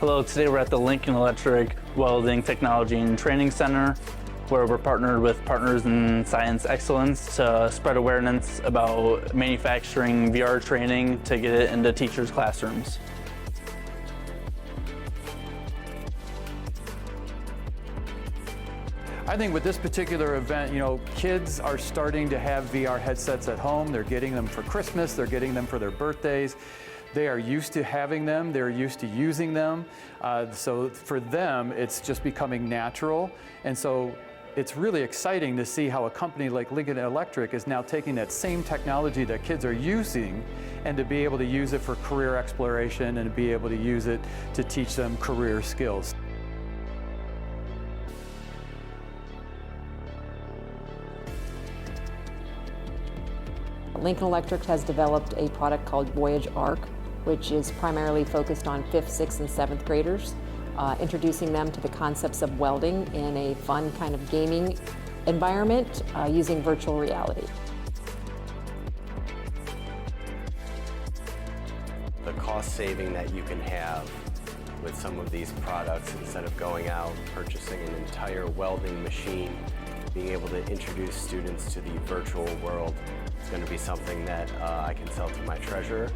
Hello, today we're at the Lincoln Electric Welding Technology and Training Center, where we're partnered with Partners in Science Excellence to spread awareness about manufacturing VR training to get it into teachers' classrooms. I think with this particular event, kids are starting to have VR headsets at home. They're getting them for Christmas, they're getting them for their birthdays. They are used to having them, they're used to using them. So for them, it's just becoming natural. And so it's really exciting to see how a company like Lincoln Electric is now taking that same technology that kids are using and to be able to use it for career exploration and to be able to use it to teach them career skills. Lincoln Electric has developed a product called Voyage Arc, which is primarily focused on 5th, 6th, and 7th graders, introducing them to the concepts of welding in a fun kind of gaming environment using virtual reality. The cost saving that you can have with some of these products, instead of going out and purchasing an entire welding machine, being able to introduce students to the virtual world is going to be something that I can sell to my treasurer,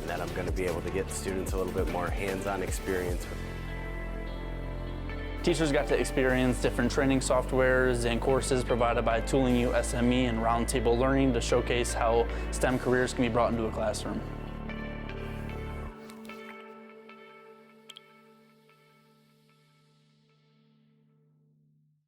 and that I'm going to be able to get students a little bit more hands-on experience with. Teachers got to experience different training softwares and courses provided by Tooling U SME and Roundtable Learning to showcase how STEM careers can be brought into a classroom.